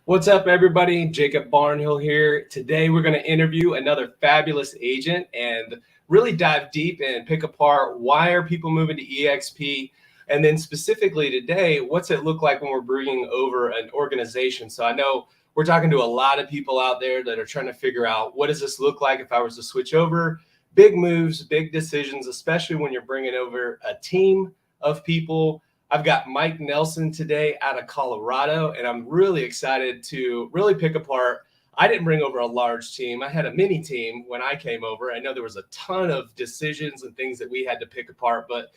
What's up, everybody? Jacob Barnhill here. Today, we're going to interview another fabulous agent and really dive deep and pick apart why are people moving to eXp, and then specifically today, what's it look like when we're bringing over an organization. So I know we're talking to a lot of people out there that are trying to figure out what does this look like if I was to switch over. Big moves, big decisions, especially when you're bringing over a team of people. I've got Mike Nelson today out of Colorado, and I'm really excited to really pick apart. I didn't bring over a large team. I had a mini team when I came over. I know there was a ton of decisions and things that we had to pick apart. But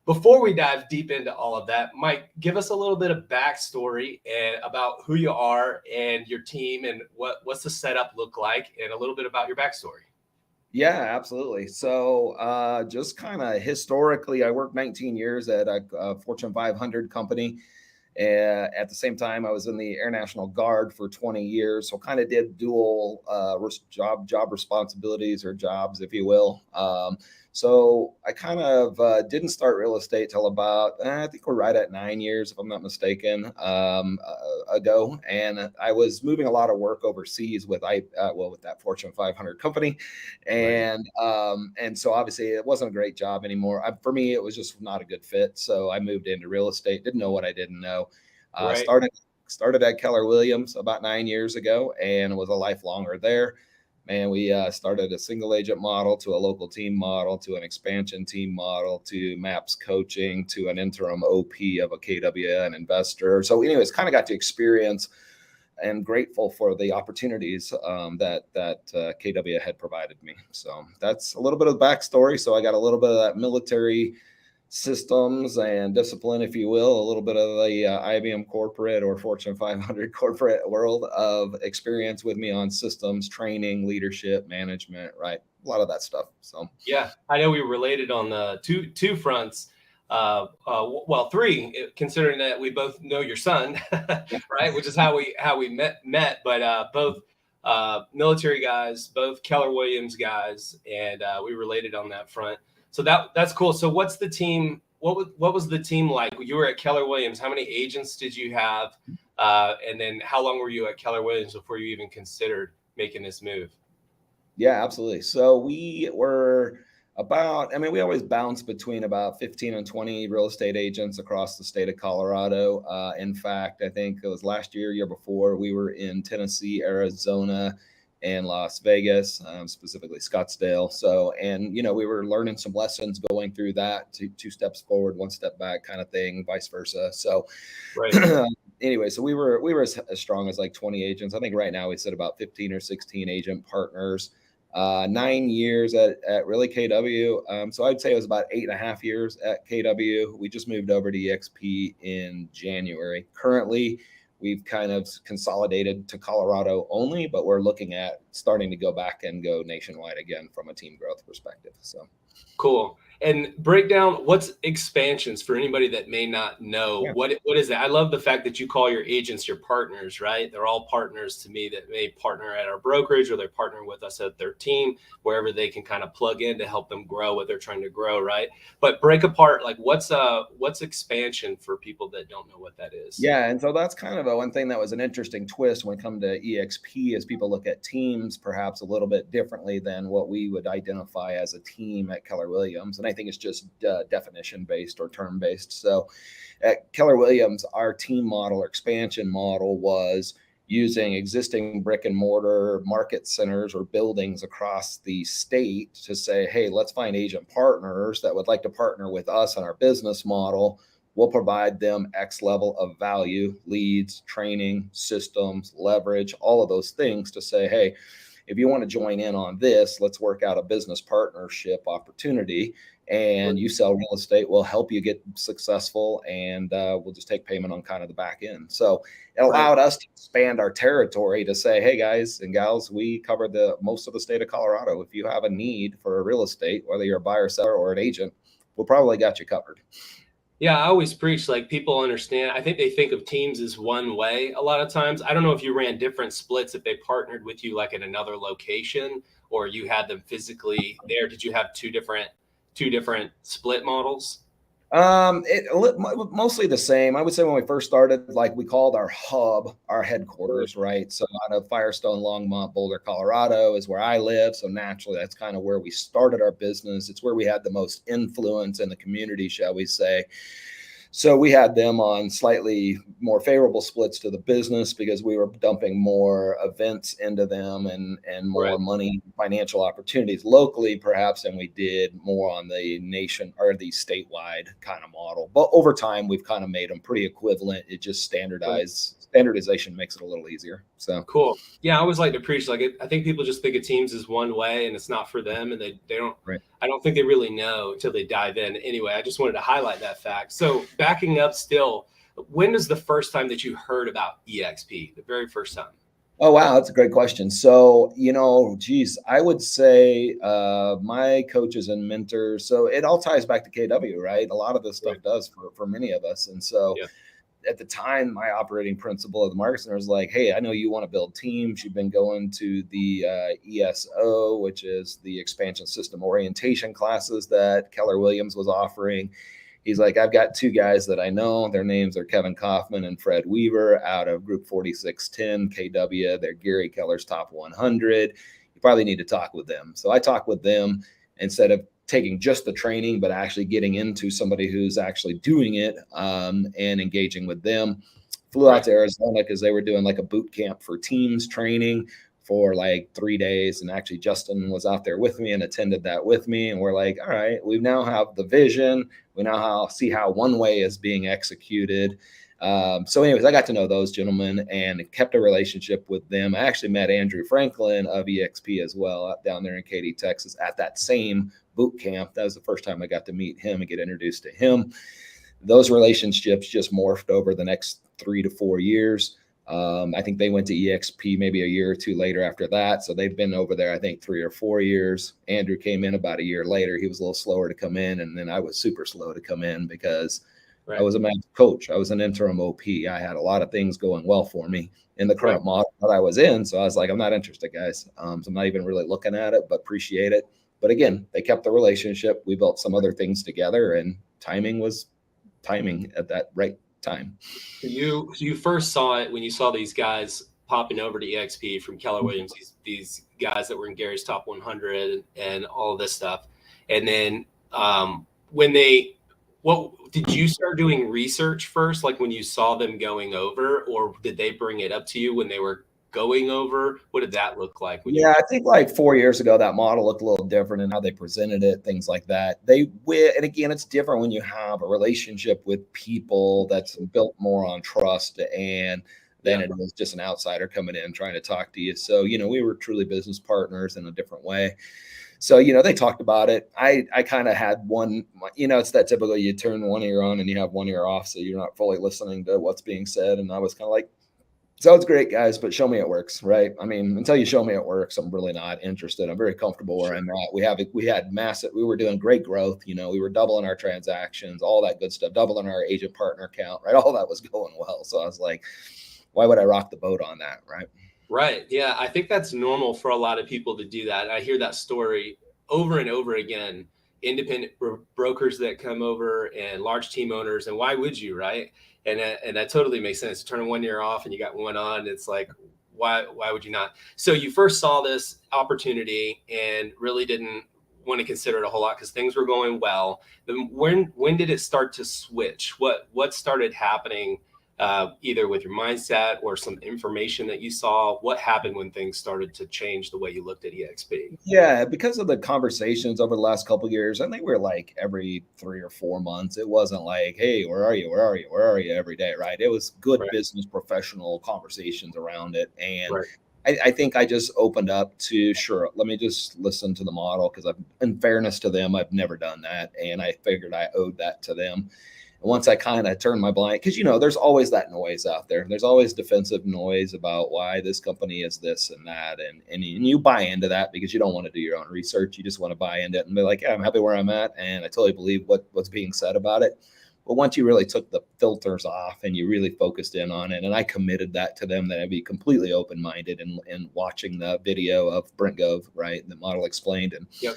before we dive deep into all of that, Mike, give us a little bit of backstory and about who you are and your team and what's the setup look like and a little bit about your backstory. Yeah, absolutely. So just kind of historically, I worked 19 years at a Fortune 500 company. At the same time, I was in the Air National Guard for 20 years. So kind of did dual job responsibilities or jobs, if you will. So I kind of didn't start real estate till about, I think we're right at 9 years, if I'm not mistaken, ago. And I was moving a lot of work overseas with with that Fortune 500 company, and so obviously it wasn't a great job anymore. For me, it was just not a good fit. So I moved into real estate. Didn't know what I didn't know. Right. Started at Keller Williams about 9 years ago, and was a lifelonger there. Man, we started a single agent model to a local team model to an expansion team model to MAPS coaching to an interim OP of a KW, an investor. So anyways, kind of got to experience and grateful for the opportunities that KW had provided me. So that's a little bit of the backstory. So I got a little bit of that military systems and discipline, if you will, a little bit of the IBM corporate or Fortune 500 corporate world of experience with me on systems, training, leadership, management, right? A lot of that stuff. So yeah, I know we related on the two fronts. Well, three, considering that we both know your son, right? Which is how we met. But both military guys, both Keller Williams guys, and we related on that front. So that's cool. So what's the team? What was the team like? You were at Keller Williams. How many agents did you have? And then how long were you at Keller Williams before you even considered making this move? Yeah, absolutely. So we were we always bounce between about 15 and 20 real estate agents across the state of Colorado. In fact, I think it was last year before, we were in Tennessee, Arizona, and Las Vegas, specifically Scottsdale. So, and, we were learning some lessons going through that, two steps forward, one step back kind of thing, vice versa. So, right. Anyway, so we were as strong as like 20 agents. I think right now we sit about 15 or 16 agent partners. 9 years at really KW. So I'd say it was about 8.5 years at KW. We just moved over to eXp in January. Currently, we've kind of consolidated to Colorado only, but we're looking at starting to go back and go nationwide again from a team growth perspective. So cool. And break down what's expansions for anybody that may not know. Yeah. What is that? I love the fact that you call your agents your partners, right? They're all partners to me that may partner at our brokerage or they partner with us at their team, wherever they can kind of plug in to help them grow what they're trying to grow, right? But break apart, like what's expansion for people that don't know what that is? Yeah, and so that's kind of one thing that was an interesting twist when it comes to eXp, is people look at teams perhaps a little bit differently than what we would identify as a team at Keller Williams. And I think it's just definition based or term based. So at Keller Williams, our team model or expansion model was using existing brick and mortar market centers or buildings across the state to say, hey, let's find agent partners that would like to partner with us on our business model. We'll provide them X level of value, leads, training, systems, leverage, all of those things to say, hey, if you want to join in on this, let's work out a business partnership opportunity. And you sell real estate, we'll help you get successful, and we'll just take payment on kind of the back end. So it allowed us to expand our territory to say, hey, guys and gals, we cover the most of the state of Colorado. If you have a need for real estate, whether you're a buyer, seller, or an agent, we'll probably got you covered. Yeah, I always preach, like, people understand. I think they think of teams as one way a lot of times. I don't know if you ran different splits, if they partnered with you like in another location or you had them physically there. Did you have two different split models? Mostly the same. I would say when we first started, like we called our hub, our headquarters, right? So out of Firestone, Longmont, Boulder, Colorado is where I live. So naturally, that's kind of where we started our business. It's where we had the most influence in the community, shall we say. So we had them on slightly more favorable splits to the business because we were dumping more events into them and more money, financial opportunities locally, perhaps, than we did more on the nation or the statewide kind of model. But over time, we've kind of made them pretty equivalent. It just standardization makes it a little easier. So cool. Yeah, I always like to preach I think people just think of teams as one way and it's not for them, and they don't. Right. I don't think they really know until they dive in. Anyway, I just wanted to highlight that fact. So backing up still, when was the first time that you heard about eXp? The very first time? Oh, wow. That's a great question. So, I would say my coaches and mentors. So it all ties back to KW, right? A lot of this stuff does for many of us. And so at the time, my operating principle of the Market Center was like, hey, I know you want to build teams. You've been going to the ESO, which is the expansion system orientation classes that Keller Williams was offering. He's like, I've got two guys that I know. Their names are Kevin Kaufman and Fred Weaver out of Group 4610 KW. They're Gary Keller's top 100. You probably need to talk with them. So I talked with them instead of taking just the training, but actually getting into somebody who's actually doing it and engaging with them. Flew out to Arizona because they were doing like a boot camp for teams training for like 3 days. And actually Justin was out there with me and attended that with me. And we're like, all right, we now have the vision. We now see how one way is being executed. So anyways, I got to know those gentlemen and kept a relationship with them. I actually met Andrew Franklin of eXp as well down there in Katy, Texas at that same boot camp. That was the first time I got to meet him and get introduced to him. Those relationships just morphed over the next 3 to 4 years. I think they went to eXp maybe a year or two later after that. So they've been over there, I think 3 or 4 years. Andrew came in about a year later. He was a little slower to come in. And then I was super slow to come in because I was a master coach. I was an interim OP. I had a lot of things going well for me in the current model that I was in. So I was like, I'm not interested, guys. So I'm not even really looking at it, but appreciate it. But again, they kept the relationship. We built some other things together, and timing was timing at that right time. You first saw it when you saw these guys popping over to eXp from Keller Williams, these guys that were in Gary's top 100 and all of this stuff. And then what did you start doing research first, like when you saw them going over, or did they bring it up to you when they were going over? What did that look like? I think like 4 years ago, that model looked a little different in how they presented it, things like that. And again, it's different when you have a relationship with people that's built more on trust and then it was just an outsider coming in trying to talk to you. So, we were truly business partners in a different way. So, they talked about it. I kind of had one, it's that typical, you turn one ear on and you have one ear off. So you're not fully listening to what's being said. And I was kind of like, sounds great, guys, but show me it works, right? I mean, until you show me it works, I'm really not interested. I'm very comfortable where I'm at. We were doing great growth. We were doubling our transactions, all that good stuff, doubling our agent partner count, right? All that was going well. So I was like, why would I rock the boat on that, right? Right. Yeah. I think that's normal for a lot of people to do that. I hear that story over and over again, independent brokers that come over and large team owners. And why would you, right? And that totally makes sense. Turning 1 year off and you got one on, it's like, why would you not? So you first saw this opportunity and really didn't want to consider it a whole lot because things were going well. Then when did it start to switch? What started happening? Either with your mindset or some information that you saw? What happened when things started to change the way you looked at eXp? Yeah, because of the conversations over the last couple of years, I think we're like every 3 or 4 months. It wasn't like, hey, where are you? Where are you? Where are you every day, right? It was good business professional conversations around it. And I think I just opened up to, sure, let me just listen to the model because in fairness to them, I've never done that. And I figured I owed that to them. Once I kind of turned my blind, because, there's always that noise out there. There's always defensive noise about why this company is this and that. And you buy into that because you don't want to do your own research. You just want to buy into it and be like, yeah, I'm happy where I'm at. And I totally believe what's being said about it. But once you really took the filters off and you really focused in on it, and I committed that to them, that I'd be completely open-minded and watching the video of Brent Gove, right, the model explained. And I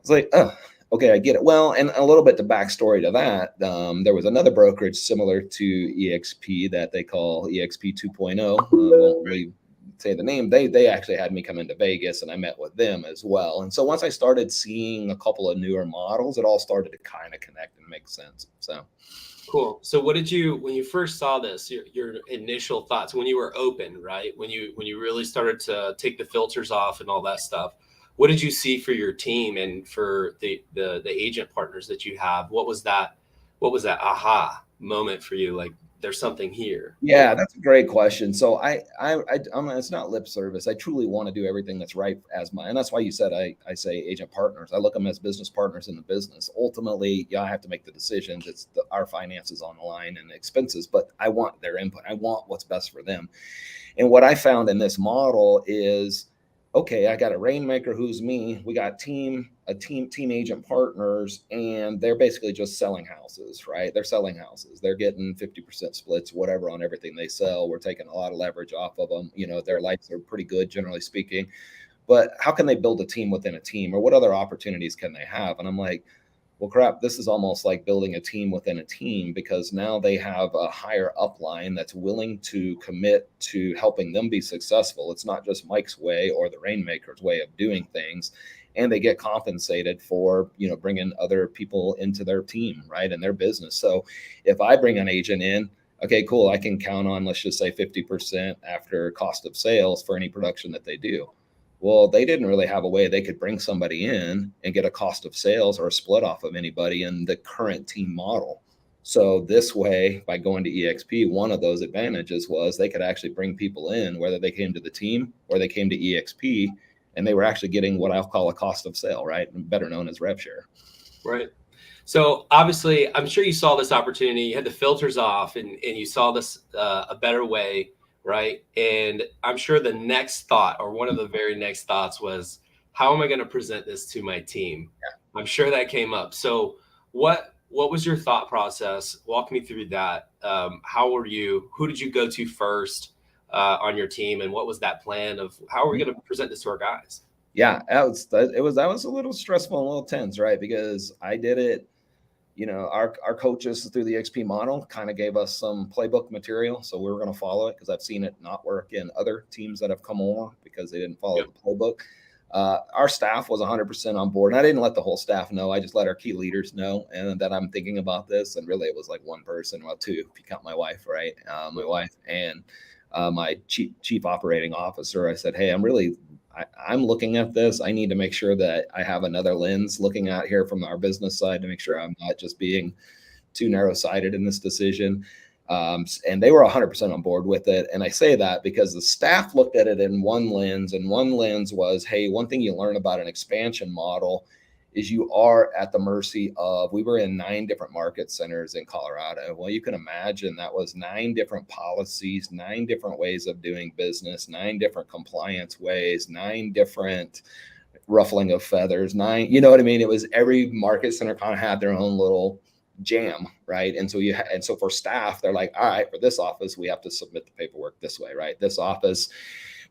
was like, oh, Okay, I get it. Well, and a little bit the backstory to that. There was another brokerage similar to eXp that they call eXp 2.0. Won't really say the name. They actually had me come into Vegas, and I met with them as well. And so once I started seeing a couple of newer models, it all started to kind of connect and make sense. So Cool. So what did you, when you first saw this, your initial thoughts when you were open, right? When you really started to take the filters off and all that stuff, what did you see for your team and for the agent partners that you have? What was that aha moment for you? Like there's something here. yeah, that's a great question. So it's not lip service. I truly want to do everything that's right and that's why you said I say agent partners. I look them as business partners in the business. Ultimately, yeah, I have to make the decisions. It's our finances on the line and expenses, but I want their input. I want what's best for them. And what I found in this model is, okay, I got a rainmaker who's me. We got team agent partners, and they're basically just selling houses, right? They're selling houses. They're getting 50% splits, whatever, on everything they sell. We're taking a lot of leverage off of them. Their lives are pretty good, generally speaking. But how can they build a team within a team, or what other opportunities can they have? And I'm like, well, crap, this is almost like building a team within a team, because now they have a higher upline that's willing to commit to helping them be successful. It's not just Mike's way or the Rainmaker's way of doing things. And they get compensated for, bringing other people into their team, right, in their business. So if I bring an agent in, okay, cool, I can count on, let's just say 50% after cost of sales for any production that they do. Well, they didn't really have a way they could bring somebody in and get a cost of sales or a split off of anybody in the current team model. So this way, by going to eXp, one of those advantages was they could actually bring people in, whether they came to the team or they came to eXp, and they were actually getting what I'll call a cost of sale, right? Better known as rev share. Right. So obviously, I'm sure you saw this opportunity. You had the filters off, and you saw this a better way, right? And I'm sure the next thought, or one of the very next thoughts, was, how am I going to present this to my team? Yeah. I'm sure that came up. So what was your thought process? Walk me through that. How were you? Who did you go to first on your team, and what was that plan of how are we going to present this to our guys? Yeah, that was a little stressful and a little tense, right? Because I did it. Our coaches through the eXp model kind of gave us some playbook material, so we were going to follow it because I've seen it not work in other teams that have come over because they didn't follow the playbook. Our staff was 100% on board, and I didn't let the whole staff know. I just let our key leaders know, and that I'm thinking about this. And really, it was like one person, well, two, if you count my wife, right? My wife and my chief operating officer. I said, hey, I'm looking at this. I need to make sure that I have another lens looking at here from our business side to make sure I'm not just being too narrow-sighted in this decision. And they were 100% on board with it. And I say that because the staff looked at it in one lens, and one lens was, hey, one thing you learn about an expansion model is you are at the mercy of, we were in 9 different market centers in Colorado. Well, you can imagine that was 9 different policies, 9 different ways of doing business, 9 different compliance ways, 9 different ruffling of feathers, 9, you know what I mean? It was every market center kind of had their own little jam, right? And so for staff, they're like, all right, for this office, we have to submit the paperwork this way, right? This office,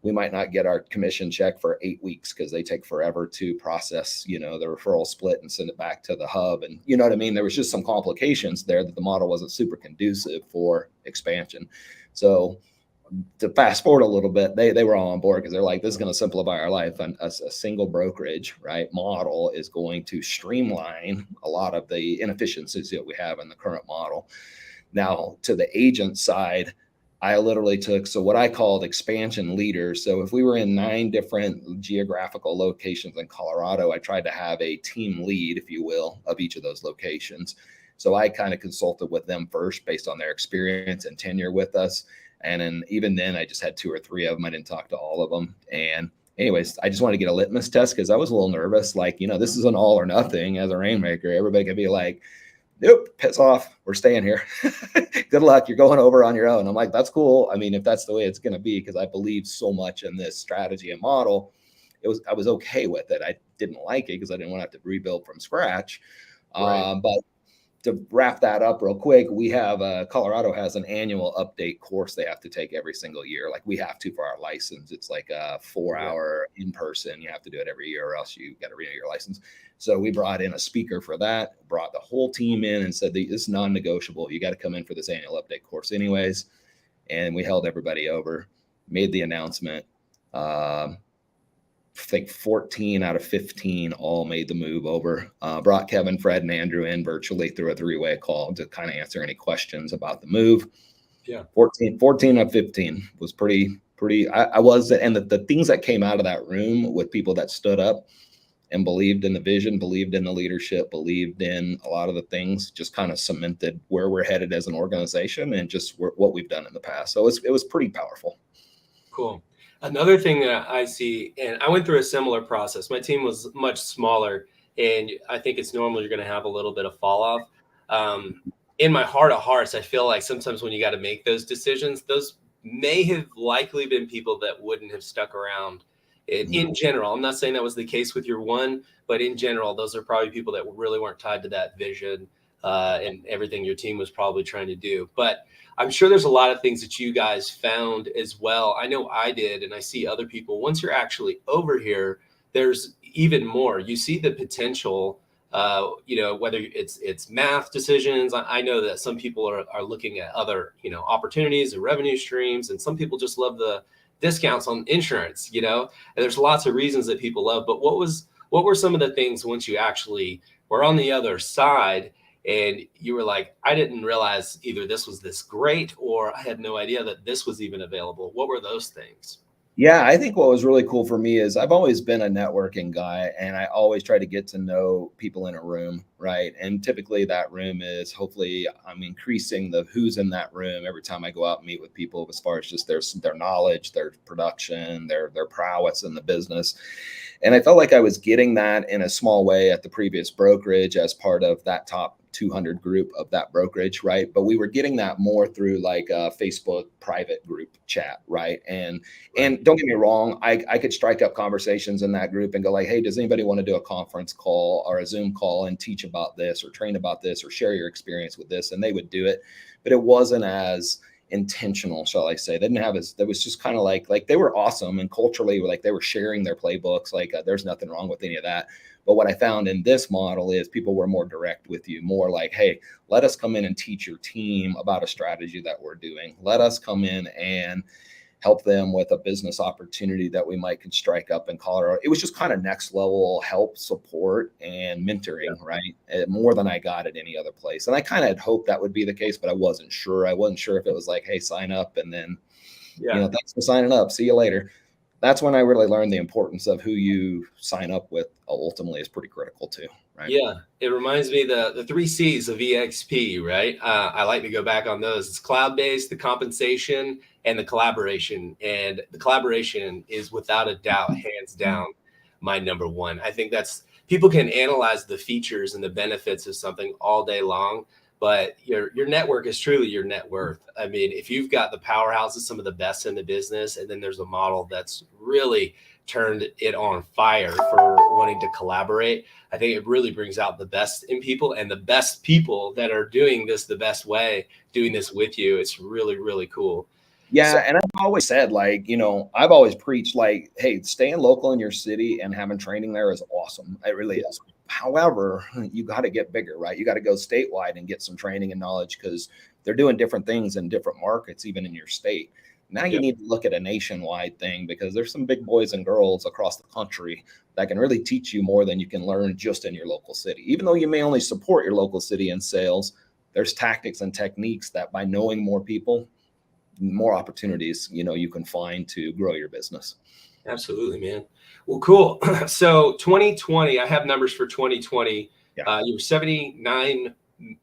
we might not get our commission check for 8 weeks because they take forever to process, the referral split and send it back to the hub. And you know what I mean? There was just some complications there that the model wasn't super conducive for expansion. So to fast forward a little bit, they were all on board because they're like, this is going to simplify our life. And a single brokerage, right, model is going to streamline a lot of the inefficiencies that we have in the current model. Now, to the agent side, I literally took, so what I called expansion leaders. So if we were in 9 different geographical locations in Colorado, I tried to have a team lead, if you will, of each of those locations. So I kind of consulted with them first based on their experience and tenure with us. And even then, I just had 2 or 3 of them. I didn't talk to all of them. And anyways, I just wanted to get a litmus test because I was a little nervous. Like, this is an all or nothing as a rainmaker. Everybody could be like, nope, piss off. We're staying here. Good luck. You're going over on your own. I'm like, that's cool. I mean, if that's the way it's going to be, because I believe so much in this strategy and model, I was okay with it. I didn't like it because I didn't want to have to rebuild from scratch. Right. But to wrap that up real quick, we have Colorado has an annual update course they have to take every single year. Like we have to for our license. It's like a 4-hour in person. You have to do it every year or else you got to renew your license. So we brought in a speaker for that, brought the whole team in and said, this is non-negotiable. You got to come in for this annual update course anyways. And we held everybody over, made the announcement. I think 14 out of 15 all made the move over. Brought Kevin, Fred, and Andrew in virtually through a 3-way call to kind of answer any questions about the move. Yeah. 14 of 15 was pretty. I was, and the things that came out of that room with people that stood up and believed in the vision, believed in the leadership, believed in a lot of the things, just kind of cemented where we're headed as an organization and just what we've done in the past. So it was pretty powerful. Cool. Another thing that I see, and I went through a similar process. My team was much smaller, and I think it's normal you're going to have a little bit of fall off. In my heart of hearts, I feel like sometimes when you got to make those decisions, those may have likely been people that wouldn't have stuck around. In general, I'm not saying that was the case with your one, but in general, those are probably people that really weren't tied to that vision and everything your team was probably trying to do. But I'm sure there's a lot of things that you guys found as well. I know I did, and I see other people. Once you're actually over here, there's even more. You see the potential, whether it's math decisions. I know that some people are looking at other, opportunities and revenue streams, and some people just love the discounts on insurance, and there's lots of reasons that people love. But what were some of the things once you actually were on the other side and you were like, I didn't realize either this was this great or I had no idea that this was even available? What were those things? Yeah, I think what was really cool for me is I've always been a networking guy and I always try to get to know people in a room, right? And typically that room is hopefully I'm increasing the who's in that room every time I go out and meet with people as far as just their knowledge, their production, their prowess in the business. And I felt like I was getting that in a small way at the previous brokerage as part of that top 200 group of that brokerage, right? But we were getting that more through like a Facebook private group chat, right? And don't get me wrong, I could strike up conversations in that group and go like, hey, does anybody want to do a conference call or a Zoom call and teach about this or train about this or share your experience with this? And they would do it, but it wasn't as intentional, shall I say. They didn't have that was just kind of like they were awesome and culturally like they were sharing their playbooks. There's nothing wrong with any of that. But what I found in this model is people were more direct with you, more like, hey, let us come in and teach your team about a strategy that we're doing. Let us come in and help them with a business opportunity that we might could strike up in Colorado. It was just kind of next level help, support, and mentoring, right? More than I got at any other place. And I kind of had hoped that would be the case, but I wasn't sure. I wasn't sure if it was like, hey, sign up and then, thanks for signing up. See you later. That's when I really learned the importance of who you sign up with ultimately is pretty critical too, right? Yeah, it reminds me the 3 C's of eXp, right? I like to go back on those. It's cloud-based, the compensation, and the collaboration. And the collaboration is without a doubt, hands down, my number one. I think people can analyze the features and the benefits of something all day long, but your network is truly your net worth. I mean, if you've got the powerhouses, some of the best in the business, and then there's a model that's really turned it on fire for wanting to collaborate, I think it really brings out the best in people and the best people that are doing this the best way, doing this with you. It's really, really cool. Yeah. And I've always said, I've always preached hey, staying local in your city and having training there is awesome. It really is. However, you got to get bigger, right? You got to go statewide and get some training and knowledge because they're doing different things in different markets, even in your state. Now you need to look at a nationwide thing because there's some big boys and girls across the country that can really teach you more than you can learn just in your local city. Even though you may only support your local city in sales, there's tactics and techniques that by knowing more people, more opportunities, you can find to grow your business. Absolutely, man. Well, cool. So 2020, I have numbers for 2020. Yeah. You were 79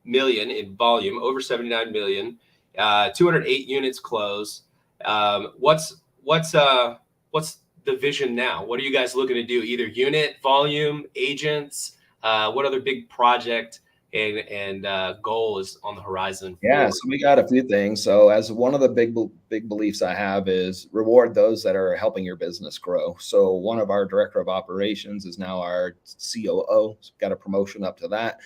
million in volume, over 79 million, 208 units closed. What's the vision now? What are you guys looking to do? Either unit, volume, agents, what other big project and goal is on the horizon? Yeah, so we got a few things. So as one of the big beliefs I have is reward those that are helping your business grow. So one of our director of operations is now our COO. So got a promotion up to that.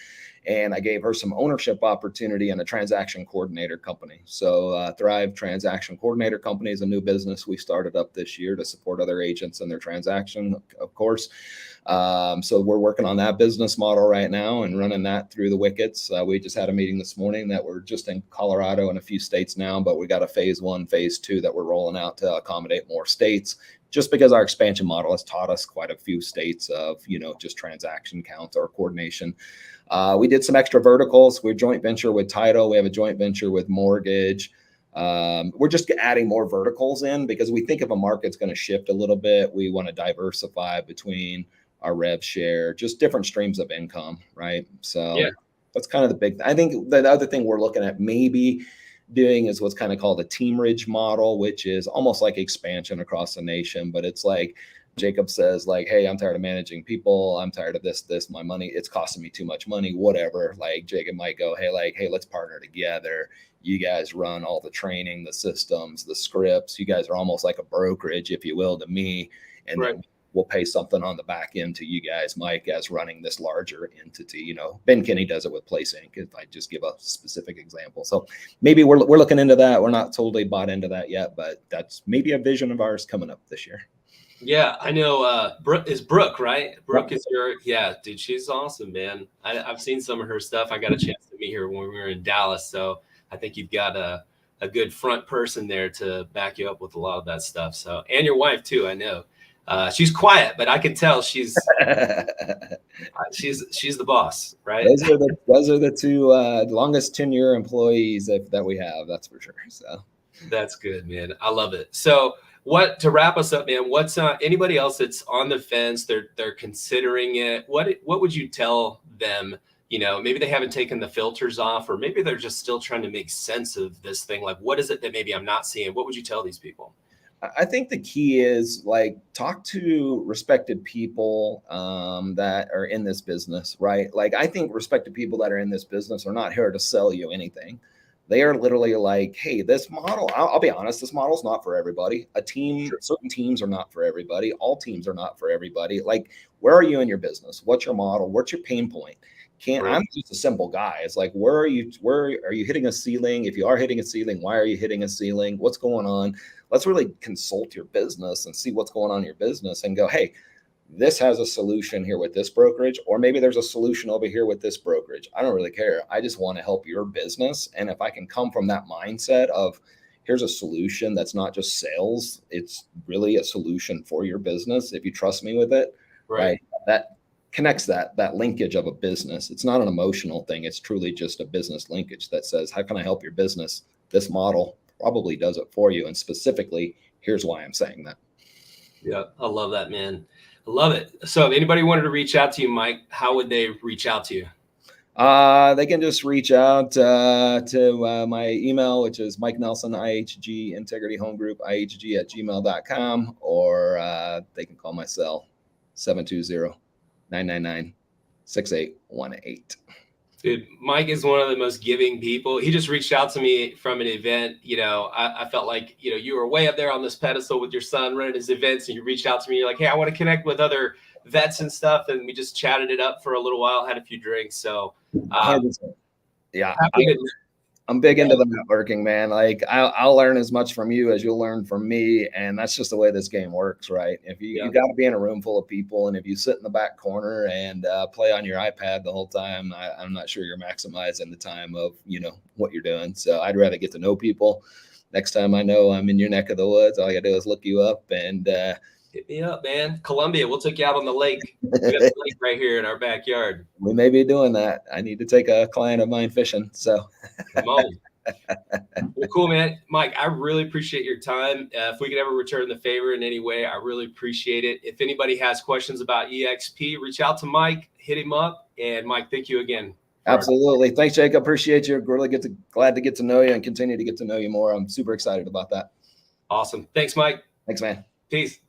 And I gave her some ownership opportunity in a transaction coordinator company. So Thrive Transaction Coordinator Company is a new business we started up this year to support other agents in their transaction, of course. So we're working on that business model right now and running that through the wickets. We just had a meeting this morning that we're just in Colorado and a few states now, but we got a phase 1, phase 2 that we're rolling out to accommodate more states, just because our expansion model has taught us quite a few states of, just transaction count or coordination. We did some extra verticals. We're joint venture with title. We have a joint venture with mortgage. We're just adding more verticals in because we think if a market's going to shift a little bit, we want to diversify between our rev share, just different streams of income, right? So yeah, that's kind of the big. I think the other thing we're looking at maybe doing is what's kind of called a teamage model, which is almost like expansion across the nation, but it's like Jacob says, like, hey, I'm tired of managing people. I'm tired of this, my money, it's costing me too much money, whatever. Like Jacob might go, hey, let's partner together. You guys run all the training, the systems, the scripts. You guys are almost like a brokerage, if you will, to me. And then we'll pay something on the back end to you guys, Mike, as running this larger entity. Ben Kinney does it with Place Inc., if I just give a specific example. So maybe we're looking into that. We're not totally bought into that yet, but that's maybe a vision of ours coming up this year. Yeah, I know. Brooke, right? Brooke is dude, she's awesome, man. I've seen some of her stuff. I got a chance to meet her when we were in Dallas. So I think you've got a good front person there to back you up with a lot of that stuff. So, and your wife too, I know. She's quiet, but I can tell she's the boss, right? Those are the two longest tenure employees that we have. That's for sure. So that's good, man. I love it. So to wrap us up, man, what's anybody else that's on the fence? They're considering it. What would you tell them? Maybe they haven't taken the filters off, or maybe they're just still trying to make sense of this thing. Like, what is it that maybe I'm not seeing? What would you tell these people? I think the key is talk to respected people that are in this business, right? Like, I think respected people that are in this business are not here to sell you anything. They are literally like, hey, this model, I'll be honest, this model's not for everybody. Certain teams are not for everybody. All teams are not for everybody. Like, where are you in your business? What's your model? What's your pain point? I'm just a simple guy. It's like, where are you hitting a ceiling? If you are hitting a ceiling, why are you hitting a ceiling? What's going on? Let's really consult your business and see what's going on in your business and go, hey, this has a solution here with this brokerage, or maybe there's a solution over here with this brokerage. I don't really care. I just want to help your business. And if I can come from that mindset of here's a solution that's not just sales, it's really a solution for your business. If you trust me with it, right? That connects that linkage of a business. It's not an emotional thing. It's truly just a business linkage that says, how can I help your business? This model probably does it for you. And specifically, here's why I'm saying that. Yeah, I love that, man. I love it. So if anybody wanted to reach out to you, Mike, how would they reach out to you? They can just reach out to my email, which is Mike Nelson, IHG, Integrity Home Group, IHG@gmail.com, or they can call my cell, 720-999-6818. Dude, Mike is one of the most giving people. He just reached out to me from an event. I felt like, you were way up there on this pedestal with your son running his events, and you reached out to me. You're like, hey, I want to connect with other vets and stuff. And we just chatted it up for a little while, had a few drinks. So, yeah, I'm big into the networking, man. Like, I'll learn as much from you as you'll learn from me. And that's just the way this game works, right? If you got to be in a room full of people, and if you sit in the back corner and play on your iPad the whole time, I'm not sure you're maximizing the time of, what you're doing. So I'd rather get to know people. Next time I know I'm in your neck of the woods, all I got to do is look you up and hit me up, man. Columbia, we'll take you out on the lake. We got a lake right here in our backyard. We may be doing that. I need to take a client of mine fishing. So come on. Well, cool, man. Mike, I really appreciate your time. If we could ever return the favor in any way, I really appreciate it. If anybody has questions about eXp, reach out to Mike, hit him up. And Mike, thank you again. Absolutely. Thanks, Jake. I appreciate you. Really glad to get to know you and continue to get to know you more. I'm super excited about that. Awesome. Thanks, Mike. Thanks, man. Peace.